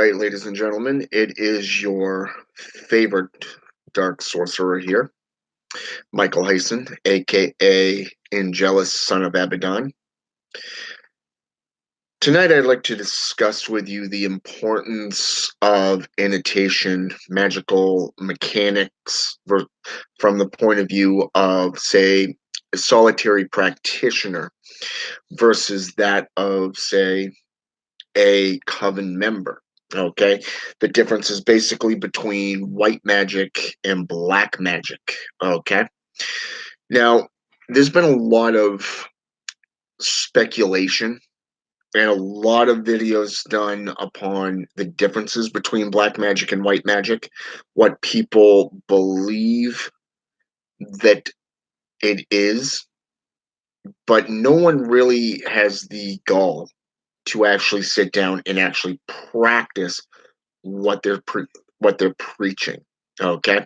right, ladies and gentlemen, it is your favorite dark sorcerer here, Michael Hayson, aka Angelus, son of Abaddon. Tonight, I'd like to discuss with you the importance of annotation, magical mechanics, from the point of view of, say, a solitary practitioner versus that of, say, a coven member. Okay, the difference is basically between white magic and black magic. Okay, now there's been a lot of speculation and a lot of videos done upon the differences between black magic and white magic, what people believe that it is, but no one really has the gall to actually sit down and actually practice what what they're preaching. Okay,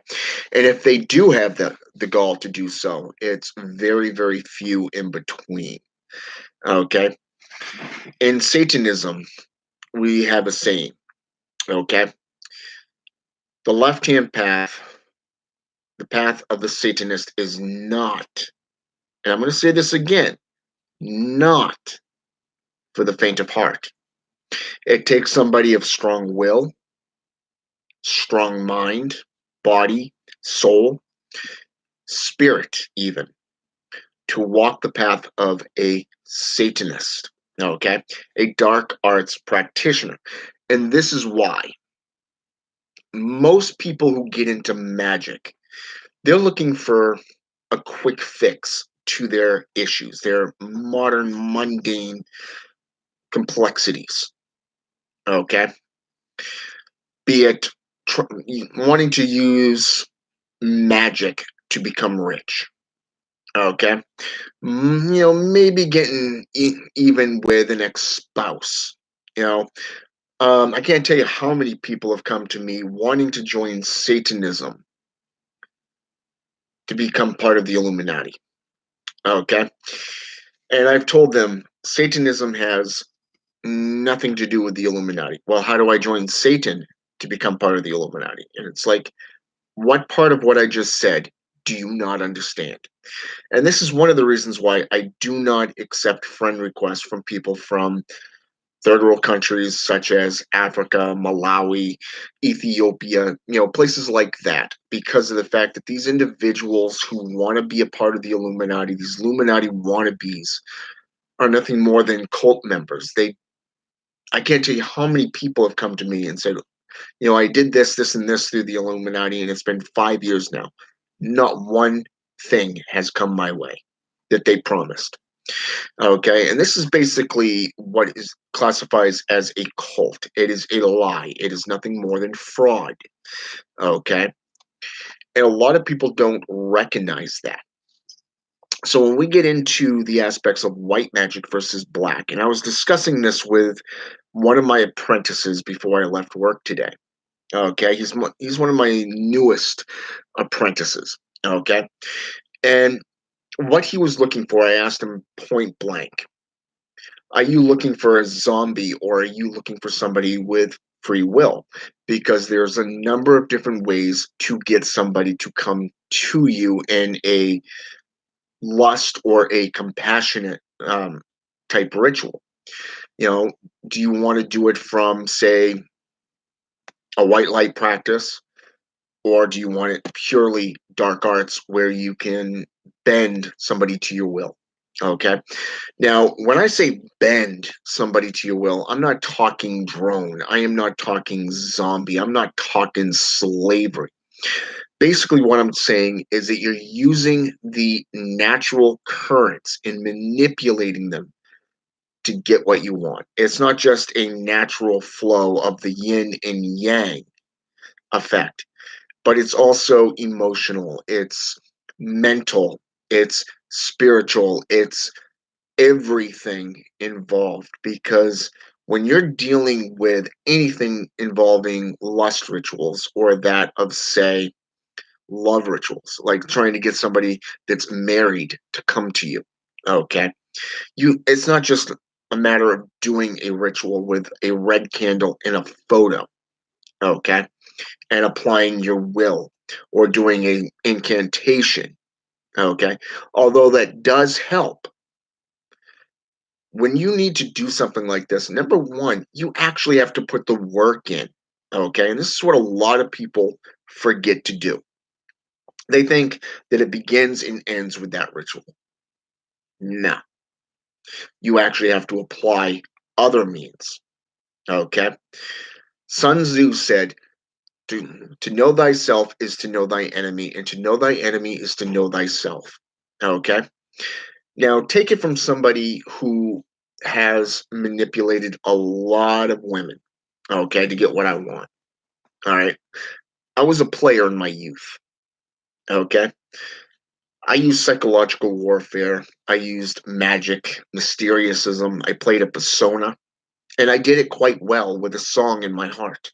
and if they do have the gall to do so, it's very few in between. Okay, in Satanism, we have a saying. Okay, the left hand path, the path of the Satanist, is not, and I'm going to say this again, not for the faint of heart. It takes somebody of strong will, strong mind, body, soul, spirit, even, to walk the path of a Satanist, okay? A dark arts practitioner. And this is why most people who get into magic, they're looking for a quick fix to their issues, their modern mundane complexities, okay? Be it wanting to use magic to become rich, okay? Maybe getting even with an ex-spouse. You know, I can't tell you how many people have come to me wanting to join Satanism to become part of the Illuminati. Okay, and I've told them Satanism has nothing to do with the Illuminati. Well, how do I join Satan to become part of the Illuminati? And it's like, what part of what I just said do you not understand? And this is one of the reasons why I do not accept friend requests from people from third world countries such as Africa, Malawi, Ethiopia, places like that, because of the fact that these individuals who want to be a part of the Illuminati, these Illuminati wannabes, are nothing more than cult members. I can't tell you how many people have come to me and said, I did this, and this through the Illuminati, and it's been 5 years now. Not one thing has come my way that they promised. Okay, and this is basically what is classifies as a cult. It is a lie. It is nothing more than fraud. Okay, and a lot of people don't recognize that. So when we get into the aspects of white magic versus black, and I was discussing this with one of my apprentices before I left work today. Okay, he's one of my newest apprentices. Okay, and what he was looking for, I asked him point blank, are you looking for a zombie or are you looking for somebody with free will? Because there's a number of different ways to get somebody to come to you in a lust or a compassionate type ritual. You know, do you want to do it from, say, a white light practice, or do you want it purely dark arts where you can bend somebody to your will? Okay. Now, when I say bend somebody to your will, I'm not talking drone. I am not talking zombie. I'm not talking slavery. Basically, what I'm saying is that you're using the natural currents and manipulating them to get what you want. It's not just a natural flow of the yin and yang effect, but it's also emotional, it's mental, it's spiritual, it's everything involved, because when you're dealing with anything involving lust rituals or that of, say, love rituals, like trying to get somebody that's married to come to you, okay, it's not just a matter of doing a ritual with a red candle in a photo, okay, and applying your will or doing a incantation, okay. Although that does help, when you need to do something like this, number one, you actually have to put the work in, okay. And this is what a lot of people forget to do. They think that it begins and ends with that ritual. No, you actually have to apply other means, okay. Sun Tzu said, to know thyself is to know thy enemy, and to know thy enemy is to know thyself. Okay. Now, take it from somebody who has manipulated a lot of women, okay, to get what I want. All right. I was a player in my youth. Okay. I used psychological warfare. I used magic, mysteriousism. I played a persona, and I did it quite well with a song in my heart,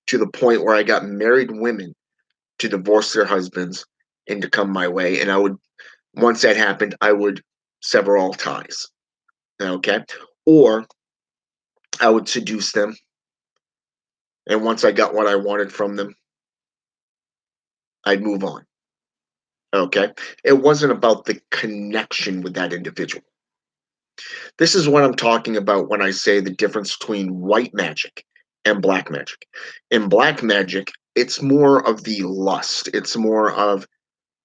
to the point where I got married women to divorce their husbands and to come my way. And I would, once that happened, I would sever all ties. Okay. Or I would seduce them. And once I got what I wanted from them, I'd move on. Okay. It wasn't about the connection with that individual. This is what I'm talking about when I say the difference between white magic and black magic. In black magic, it's more of the lust, it's more of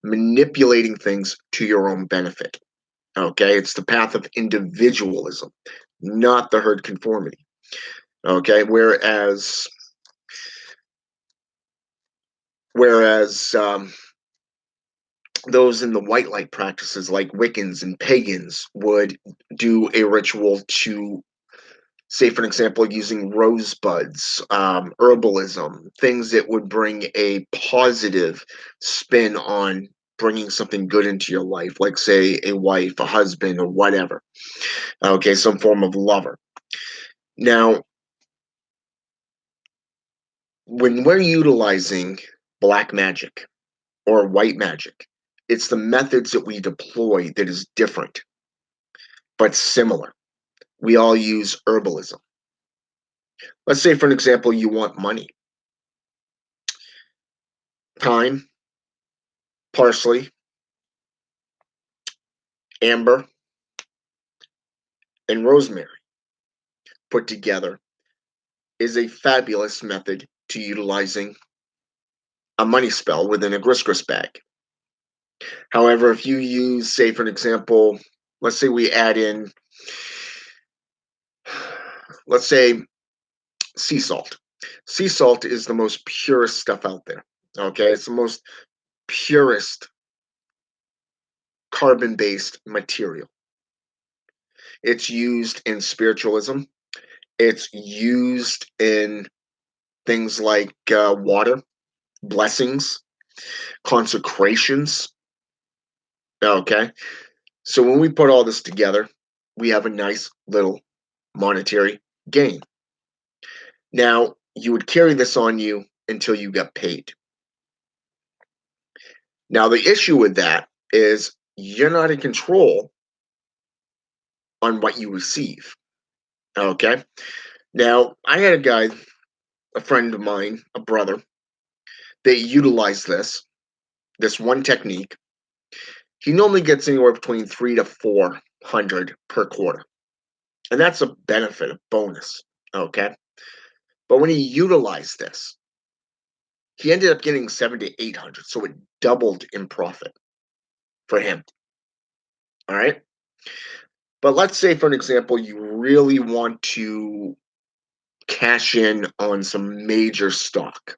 manipulating things to your own benefit. Okay, it's the path of individualism, not the herd conformity. Okay, whereas those in the white light practices, like Wiccans and pagans, would do a ritual to, say, for example, using rosebuds, herbalism, things that would bring a positive spin on bringing something good into your life, like, say, a wife, a husband, or whatever. Okay, some form of lover. Now, when we're utilizing black magic or white magic, it's the methods that we deploy that is different, but similar. We all use herbalism. Let's say, for an example, you want money. Thyme, parsley, amber, and rosemary put together is a fabulous method to utilizing a money spell within a grisgris bag. However, if you use, say, for an example, let's say we add in, let's say, sea salt. Sea salt is the most purest stuff out there. Okay, it's the most purest carbon based material. It's used in spiritualism, it's used in things like water, blessings, consecrations. Okay, so when we put all this together, we have a nice little monetary gain. Now, you would carry this on you until you got paid. Now, the issue with that is you're not in control on what you receive. Okay. Now, I had a guy, a friend of mine, a brother, that utilized this one technique. He normally gets anywhere between 3 to 400 per quarter. And that's a benefit, a bonus. Okay. But when he utilized this, he ended up getting 7 to 800. So it doubled in profit for him. All right. But let's say, for an example, you really want to cash in on some major stock.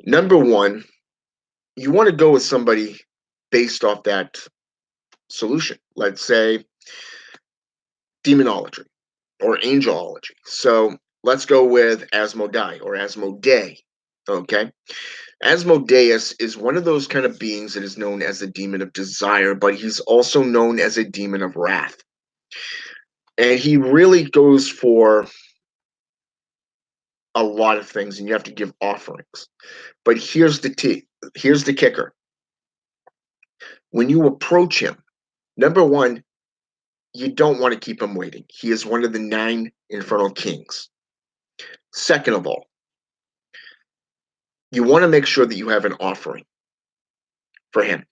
Number one, you want to go with somebody based off that solution. Let's say demonology or angelology. So let's go with Asmodai or Asmodee. Okay. Asmodeus is one of those kind of beings that is known as the demon of desire, but he's also known as a demon of wrath. And he really goes for a lot of things, and you have to give offerings. But here's the kicker. When you approach him, number one, you don't want to keep him waiting. He is one of the 9 infernal kings. Second of all, you want to make sure that you have an offering for him.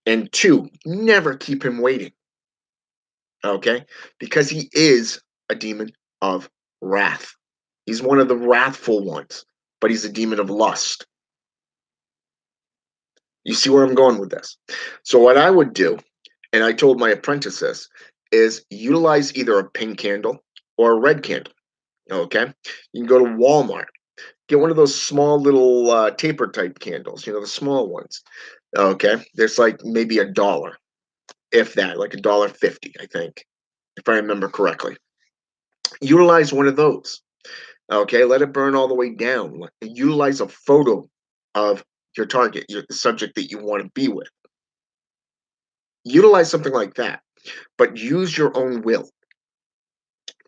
And 2, never keep him waiting. Okay? Because he is a demon of wrath. He's one of the wrathful ones, but he's a demon of lust. You see where I'm going with this? So, what I would do, and I told my apprentice this, is utilize either a pink candle or a red candle. Okay? You can go to Walmart, get one of those small little taper type candles, the small ones. Okay? There's like maybe $1, if that, like $1.50, I think, if I remember correctly. Utilize one of those. Okay, let it burn all the way down. Utilize a photo of your target, the subject that you want to be with. Utilize something like that, but use your own will.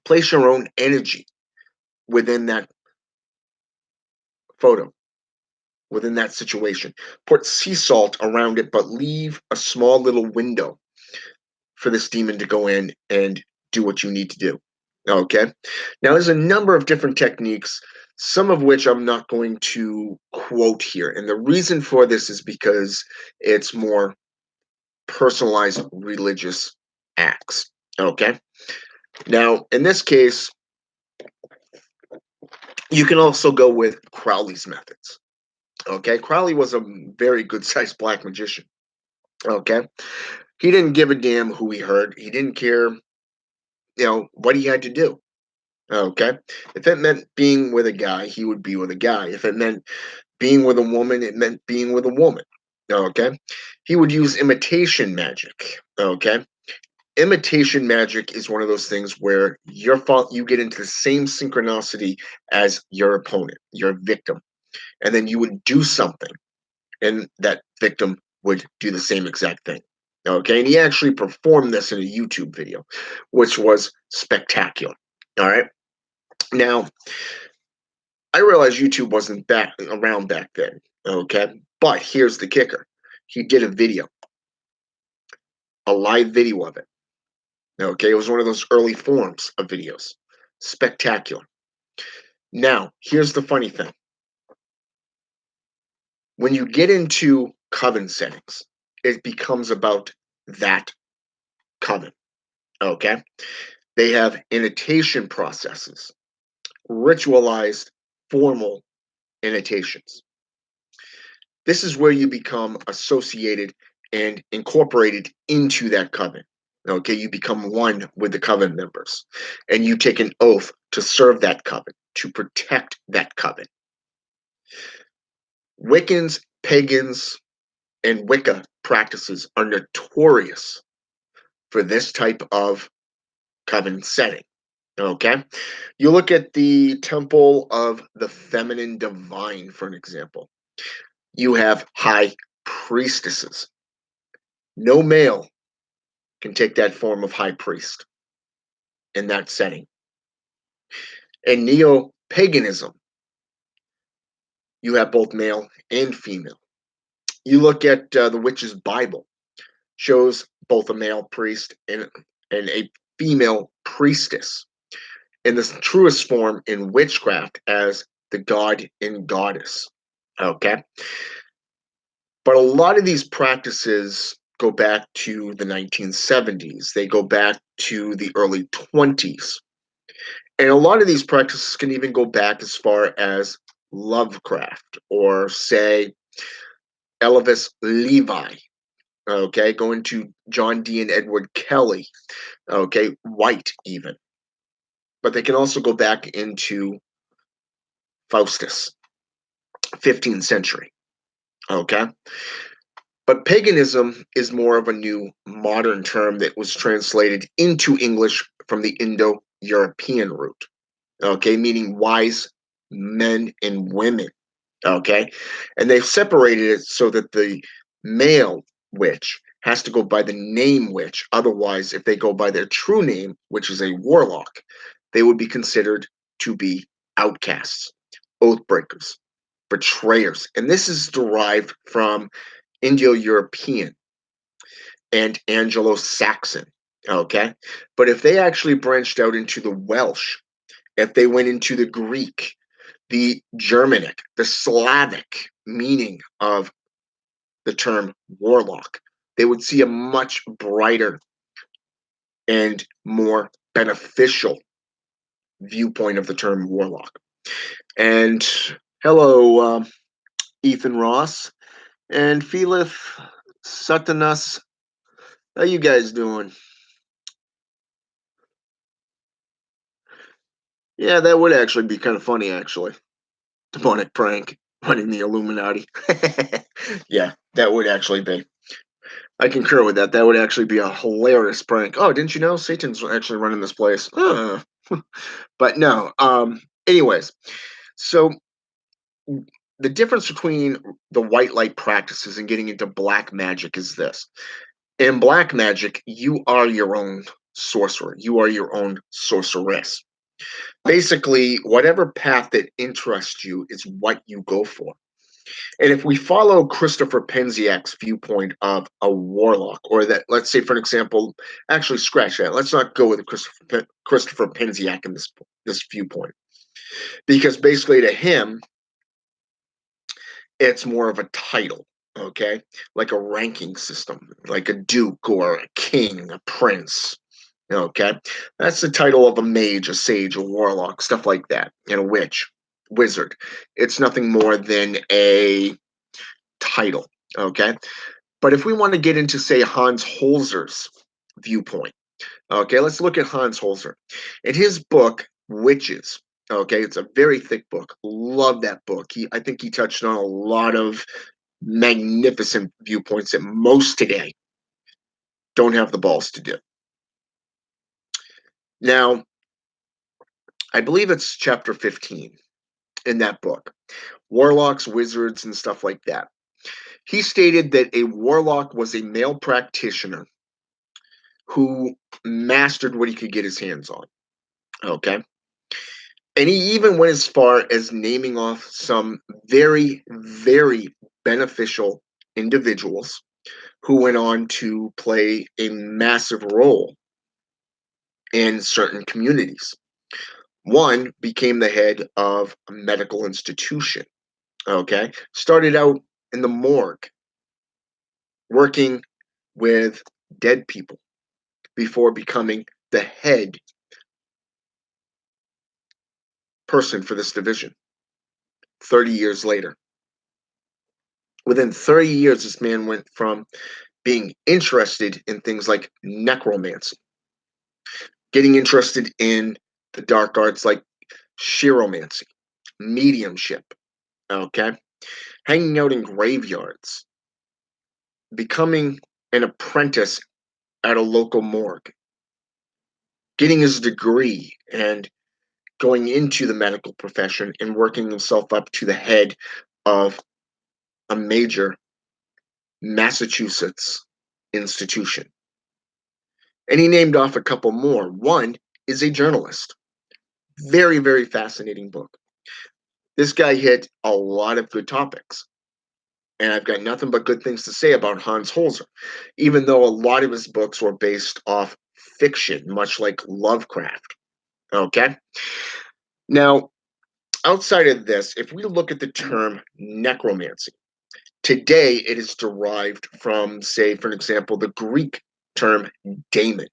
Place your own energy within that photo, within that situation. Put sea salt around it, but leave a small little window for this demon to go in and do what you need to do. Okay. Now, there's a number of different techniques, some of which I'm not going to quote here. And the reason for this is because it's more personalized religious acts. Okay. Now, in this case, you can also go with Crowley's methods. Okay. Crowley was a very good sized black magician. Okay. He didn't give a damn who he heard, he didn't care, what he had to do. Okay. If it meant being with a guy, he would be with a guy. If it meant being with a woman, it meant being with a woman. Okay. He would use imitation magic. Okay. Imitation magic is one of those things where you get into the same synchronicity as your opponent, your victim. And then you would do something, and that victim would do the same exact thing. Okay. And he actually performed this in a YouTube video, which was spectacular. All right. Now, I realized YouTube wasn't back around back then, okay? But here's the kicker. He did a video, a live video of it. Okay, it was one of those early forms of videos. Spectacular. Now, here's the funny thing. When you get into coven settings, it becomes about that coven. Okay? They have annotation processes, ritualized, formal annotations. This is where you become associated and incorporated into that coven. Okay, you become one with the coven members, and you take an oath to serve that coven, to protect that coven. Wiccans, pagans, and Wicca practices are notorious for this type of coven setting. Okay, you look at the Temple of the Feminine Divine, for an example. You have high priestesses. No male can take that form of high priest in that setting. In neo paganism, you have both male and female. You look at the witch's Bible, shows both a male priest and a female priestess in the truest form in witchcraft as the god and goddess. Okay. But a lot of these practices go back to the 1970s, they go back to the early 20s. And a lot of these practices can even go back as far as Lovecraft or, say, Elvis Levi, okay, going to John Dee and Edward Kelly, okay, White even. But they can also go back into Faustus, 15th century, okay? But paganism is more of a new modern term that was translated into English from the Indo-European root, okay, meaning wise men and women, okay? And they've separated it so that the male witch has to go by the name witch. Otherwise, if they go by their true name, which is a warlock, they would be considered to be outcasts, oath breakers, betrayers. And this is derived from Indo-European and Anglo-Saxon. Okay. But if they actually branched out into the Welsh, if they went into the Greek, the Germanic, the Slavic meaning of the term warlock, they would see a much brighter and more beneficial viewpoint of the term warlock. And hello, Ethan Ross and Felith Satanas. How you guys doing? Yeah, that would actually be kind of funny, actually. Demonic prank running the Illuminati. Yeah, that would actually be. I concur with that. That would actually be a hilarious prank. Oh, didn't you know Satan's actually running this place? But no. Anyways, so the difference between the white light practices and getting into black magic is this. In black magic, you are your own sorcerer. You are your own sorceress. Basically, whatever path that interests you is what you go for. And if we follow Christopher Penziak's viewpoint of a warlock, or that, let's say, for an example, actually scratch that. Let's not go with Christopher Penziak in this viewpoint, because basically to him, it's more of a title, okay, like a ranking system, like a duke or a king, a prince. Okay, that's the title of a mage, a sage, a warlock, stuff like that, and a witch, wizard. It's nothing more than a title. Okay, but if we want to get into, say, Hans Holzer's viewpoint, okay, let's look at Hans Holzer. In his book, Witches, okay, it's a very thick book. Love that book. I think he touched on a lot of magnificent viewpoints that most today don't have the balls to do. Now, I believe it's chapter 15 in that book, warlocks, wizards, and stuff like that. He stated that a warlock was a male practitioner who mastered what he could get his hands on. Okay. And he even went as far as naming off some very, very beneficial individuals who went on to play a massive role in certain communities. One became the head of a medical institution. Okay. Started out in the morgue working with dead people before becoming the head person for this division 30 years later. Within 30 years, this man went from being interested in things like necromancy, getting interested in the dark arts like chiromancy, mediumship, okay, hanging out in graveyards, becoming an apprentice at a local morgue, getting his degree and going into the medical profession and working himself up to the head of a major Massachusetts institution. And he named off a couple more. One is a journalist. Very, very fascinating book. This guy hit a lot of good topics. And I've got nothing but good things to say about Hans Holzer, even though a lot of his books were based off fiction, much like Lovecraft. Okay? Now, outside of this, if we look at the term necromancy, today it is derived from, say, for an example, the Greek term daemon.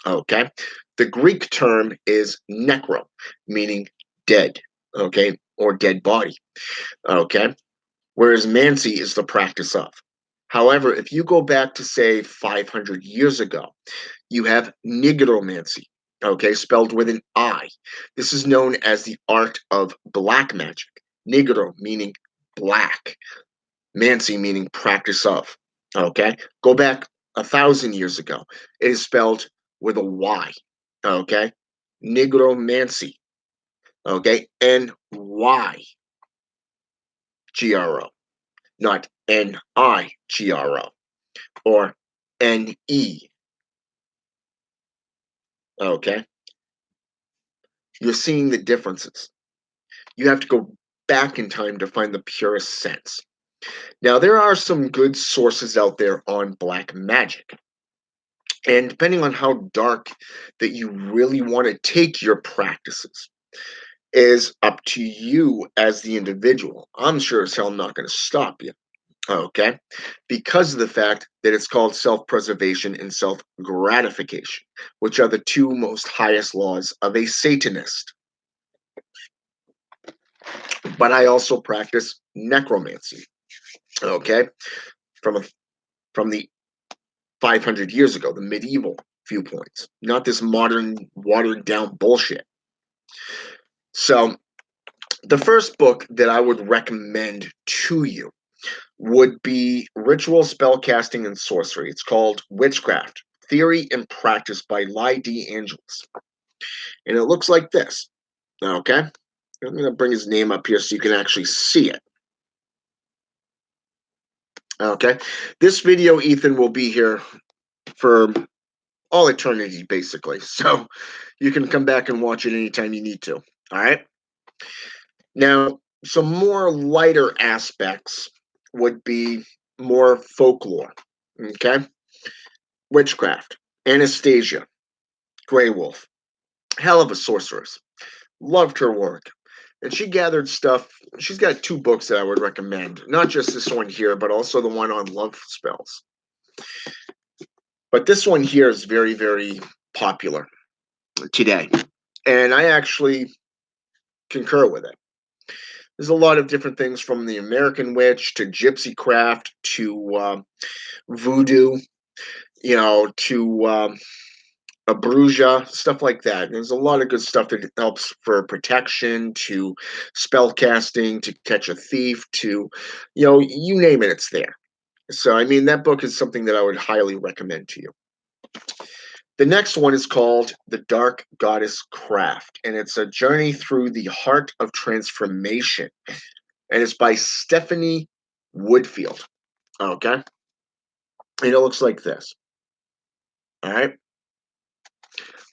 Okay? The Greek term is necro, meaning dead, okay, or dead body. Okay? Whereas mancy is the practice of. However, if you go back to, say, 500 years ago, you have nigromancy, okay, spelled with an I. This is known as the art of black magic. Nigro meaning black, mancy meaning practice of. Okay, go back 1,000 years ago. It is spelled with a Y. Okay, nigromancy. Okay, Nygro, not Nigro or NE. Okay, you're seeing the differences. You have to go back in time to find the purest sense. Now, there are some good sources out there on black magic. And depending on how dark that you really want to take your practices is up to you as the individual. I'm sure as hell not going to stop you, okay? Because of the fact that it's called self preservation and self gratification, which are the two most highest laws of a Satanist. But I also practice necromancy, okay? From a, from the 500 years ago, the medieval viewpoints, not this modern watered down bullshit. So, the first book that I would recommend to you would be Ritual Spellcasting and Sorcery. It's called Witchcraft Theory and Practice by Ly D. Angelis. And it looks like this. Okay. I'm going to bring his name up here so you can actually see it. Okay. This video, Ethan, will be here for all eternity, basically. So you can come back and watch it anytime you need to. All right. Now, some more lighter aspects would be more folklore. Okay. Witchcraft. Anastasia. Grey Wolf. Hell of a sorceress. Loved her work. And she gathered stuff. She's got two books that I would recommend. Not just this one here, but also the one on love spells. But this one here is very, very popular today. And I actually concur with it. There's a lot of different things from the American Witch to Gypsy Craft to voodoo, to a bruja, stuff like that. There's a lot of good stuff that helps for protection, to spell casting, to catch a thief, to, you name it, it's there. So, I mean, that book is something that I would highly recommend to you. The next one is called The Dark Goddess Craft, and it's a journey through the heart of transformation. And it's by Stephanie Woodfield. Okay. And it looks like this. All right.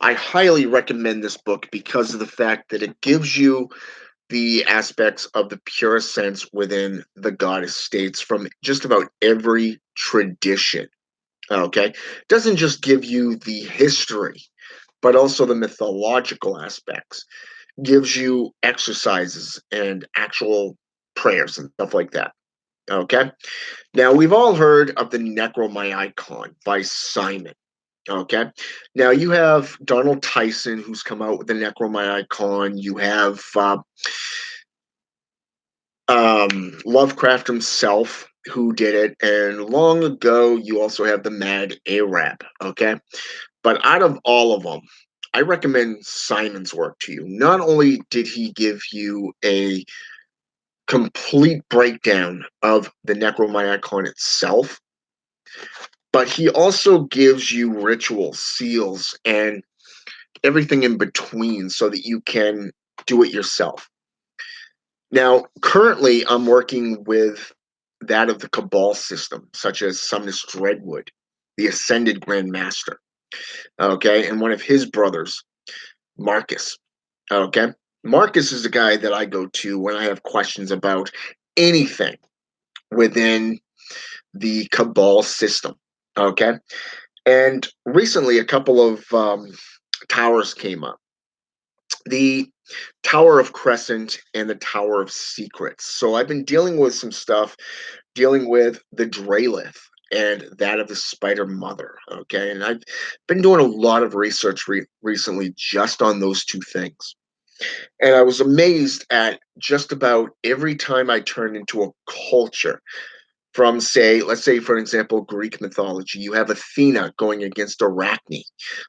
I highly recommend this book because of the fact that it gives you the aspects of the purest sense within the goddess states from just about every tradition. Okay. It doesn't just give you the history, but also the mythological aspects. Gives you exercises and actual prayers and stuff like that. Okay. Now, we've all heard of the Necromyicon by Simon. Okay. Now, you have Donald Tyson, who's come out with the Necromyicon. You have Lovecraft himself, who did it. And long ago, you also have the Mad Arab. Okay. But out of all of them, I recommend Simon's work to you. Not only did he give you a complete breakdown of the Necromyicon itself, but he also gives you rituals, seals, and everything in between so that you can do it yourself. Now, currently, I'm working with that of the Cabal system, such as Sumnus Dreadwood, the Ascended Grand Master, okay, and one of his brothers, Marcus, okay. Marcus is the guy that I go to when I have questions about anything within the Cabal system, okay. And recently, a couple of towers came up. The Tower of Crescent and the Tower of Secrets. So I've been dealing with some stuff, dealing with the Draelith and that of the Spider Mother. Okay. And I've been doing a lot of research recently just on those two things. And I was amazed at just about every time I turned into a culture from, say, let's say, for example, Greek mythology. You have Athena going against Arachne.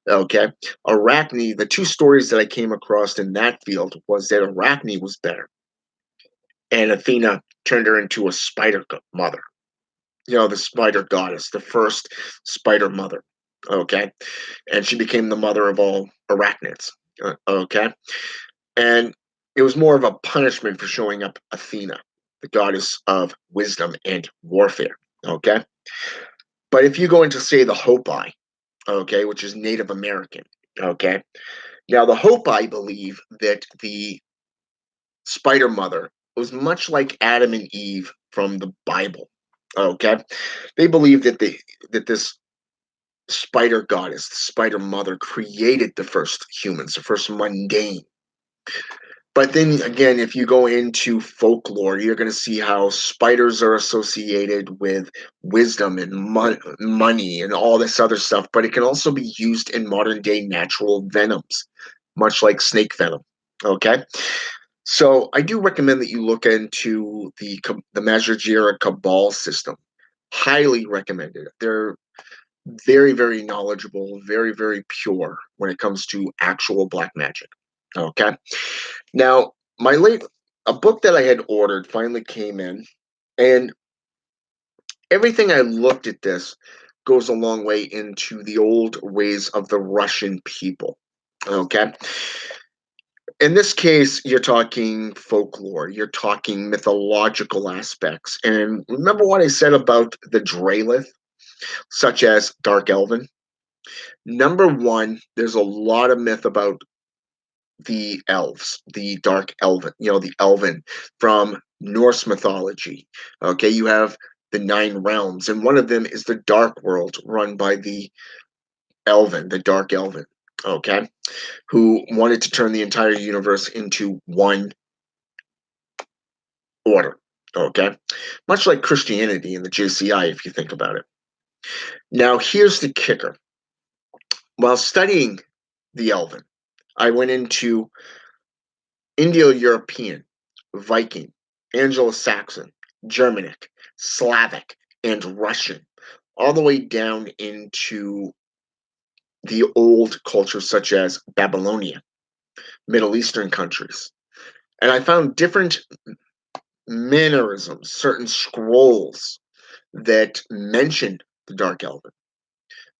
Okay. Arachne, the two stories that I came across in that field was that Arachne was better. And Athena turned her into a spider mother. The spider goddess, the first spider mother. Okay. And she became the mother of all arachnids. Okay. And it was more of a punishment for showing up Athena, the goddess of wisdom and warfare. Okay. But if you go into, say, the Hopi, okay, which is Native American, okay. Now, the Hopi believe that the spider mother was much like Adam and Eve from the Bible. Okay. They believe that this spider goddess, the spider mother, created the first humans, the first mundane. But then again, if you go into folklore, you're going to see how spiders are associated with wisdom and money and all this other stuff. But it can also be used in modern day natural venoms, much like snake venom. Okay. So I do recommend that you look into the Majorjera Cabal system. Highly recommended. They're very, very knowledgeable, very, very pure when it comes to actual black magic. Okay. Now, a book that I had ordered finally came in, and everything I looked at this goes a long way into the old ways of the Russian people. Okay. In this case, you're talking folklore, you're talking mythological aspects. And remember what I said about the Drelith, such as Dark Elven? Number one, there's a lot of myth about the elves, the dark elven, the elven from Norse mythology. Okay, you have the nine realms, and one of them is the dark world run by the elven, the dark elven. Okay, who wanted to turn the entire universe into one order. Okay, much like Christianity and the JCI, if you think about it. Now, here's the kicker. While studying the elven, I went into Indo-European, Viking, Anglo-Saxon, Germanic, Slavic, and Russian, all the way down into the old cultures such as Babylonia, Middle Eastern countries. And I found different mannerisms, certain scrolls that mention the Dark Elven,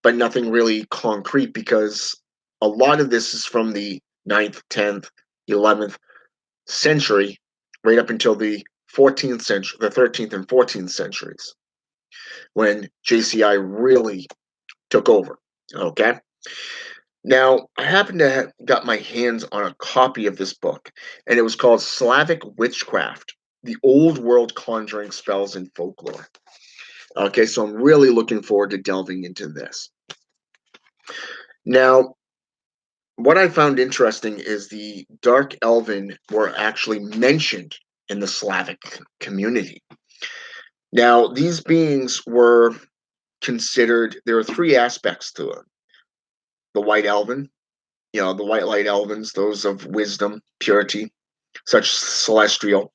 but nothing really concrete because a lot of this is from the 9th, 10th, 11th century, right up until the 14th century, the 13th and 14th centuries, when JCI really took over. Okay. Now, I happened to have got my hands on a copy of this book, and it was called Slavic Witchcraft, the Old World Conjuring Spells and Folklore. Okay, so I'm really looking forward to delving into this. Now, what I found interesting is the Dark Elven were actually mentioned in the Slavic community. Now, these beings were considered, there are three aspects to it. The White Elven, the White Light Elvens, those of wisdom, purity, such celestial.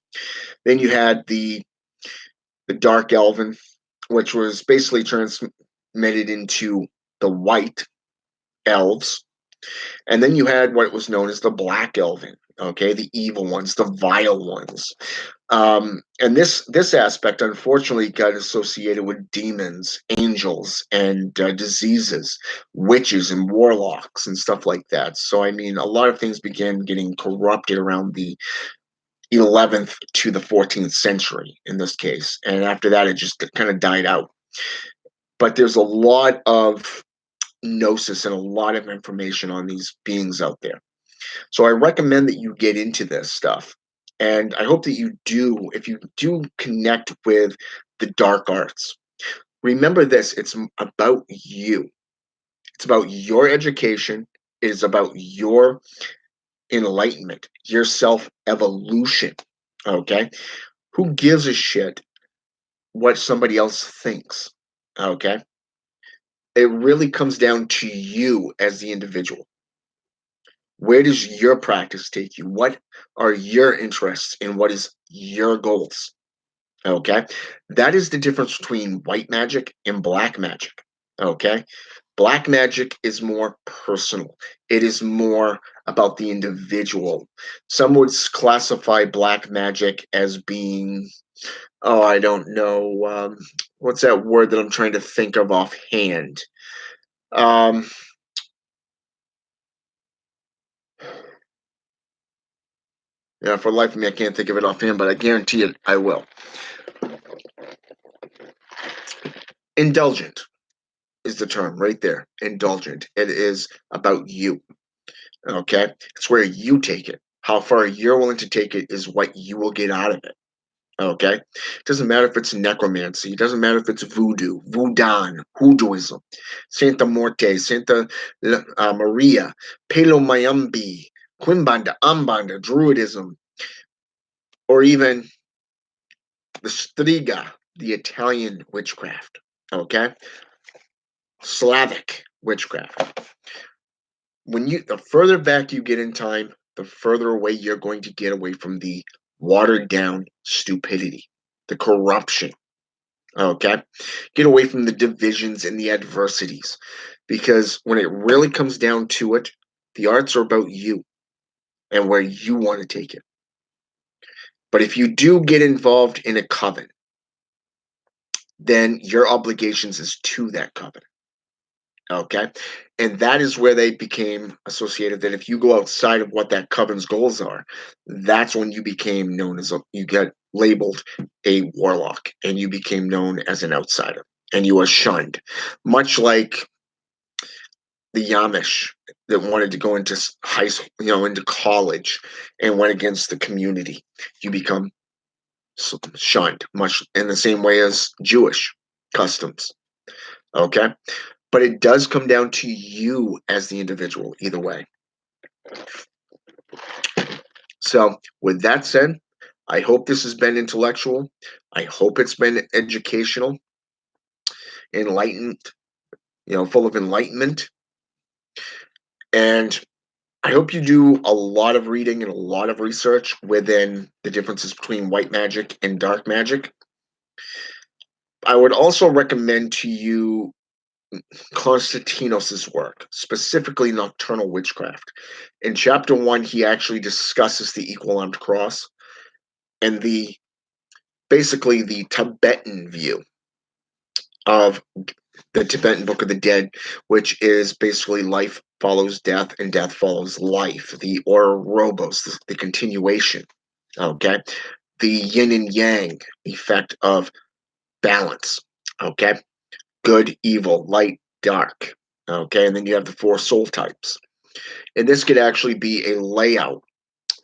Then you had the Dark Elven, which was basically transmitted into the White Elves. And then you had what was known as the Black Elven, okay, the evil ones, the vile ones. And this aspect, unfortunately, got associated with demons, angels, and diseases, witches, and warlocks, and stuff like that. So, I mean, a lot of things began getting corrupted around the 11th to the 14th century in this case. And after that, it just kind of died out. But there's a lot of gnosis and a lot of information on these beings out there. So I recommend that you get into this stuff. And I hope that you do, if you do connect with the dark arts, remember this, it's about you. It's about your education. It is about your enlightenment, your self evolution. Okay. Who gives a shit what somebody else thinks? Okay. It really comes down to you as the individual. Where does your practice take you? What are your interests and what is your goals? Okay. That is the difference between white magic and black magic. Okay. Black magic is more personal, it is more about the individual. Some would classify black magic as being, oh, I don't know. What's that word that I'm trying to think of offhand? Um, yeah, for the life of me, I can't think of it offhand, but I guarantee it, I will. Indulgent is the term right there. Indulgent. It is about you. Okay. It's where you take it. How far you're willing to take it is what you will get out of it. Okay? It doesn't matter if it's necromancy. It doesn't matter if it's voodoo, voodoo, hoodooism, Santa Morte, Santa Maria, Palo Mayumbi, Quimbanda, Umbanda, Druidism, or even the Striga, the Italian witchcraft. Okay? Slavic witchcraft. The further back you get in time, the further away you're going to get away from the watered down stupidity, the corruption. Okay? Get away from the divisions and the adversities. Because when it really comes down to it, the arts are about you and where you want to take it. But if you do get involved in a coven, then your obligations is to that coven. Okay. And that is where they became associated that if you go outside of what that coven's goals are, that's when you became known as you get labeled a warlock and you became known as an outsider and you are shunned. Much like the Yamish that wanted to go into high school, into college and went against the community. You become shunned, much in the same way as Jewish customs. Okay. But it does come down to you as the individual, either way. So, with that said, I hope this has been intellectual. I hope it's been educational, enlightened, full of enlightenment. And I hope you do a lot of reading and a lot of research within the differences between white magic and dark magic. I would also recommend to you Constantinos's work, specifically Nocturnal Witchcraft. In chapter 1, he actually discusses the equal armed cross and basically the Tibetan view of the Tibetan Book of the Dead, which is basically life follows death and death follows life, the Ouroboros, the continuation. Okay, the yin and yang effect of balance. Okay, good, evil, light, dark. Okay, and then you have the 4 soul types. And this could actually be a layout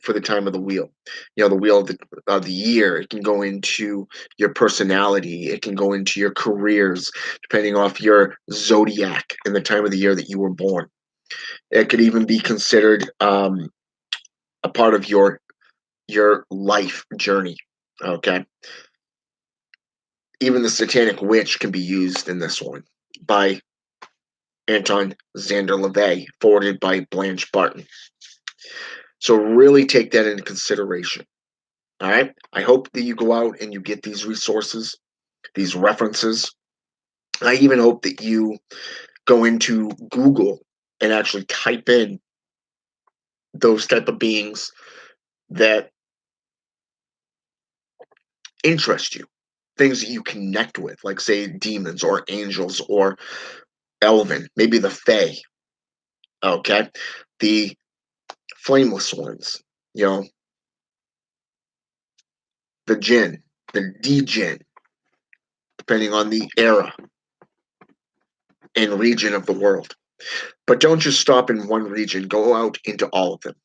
for the time of the wheel. The wheel of the year. It can go into your personality. It can go into your careers, depending off your zodiac and the time of the year that you were born. It could even be considered a part of your life journey. Okay. Even the Satanic Witch can be used in this one by Anton Xander LaVey, forwarded by Blanche Barton. So really take that into consideration. All right. I hope that you go out and you get these resources, these references. I even hope that you go into Google and actually type in those type of beings that interest you, things that you connect with, like say demons or angels or elven, maybe the fae. Okay, the flameless ones. The jinn, the djinn, depending on the era and region of the world. But don't just stop in one region, go out into all of them.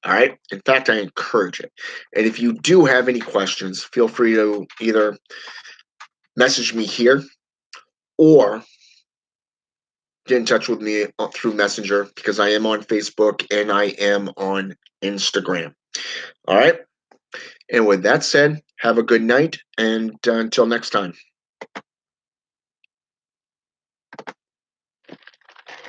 All right. In fact, I encourage it. And if you do have any questions, feel free to either message me here or get in touch with me through Messenger because I am on Facebook and I am on Instagram. All right. And with that said, have a good night and until next time.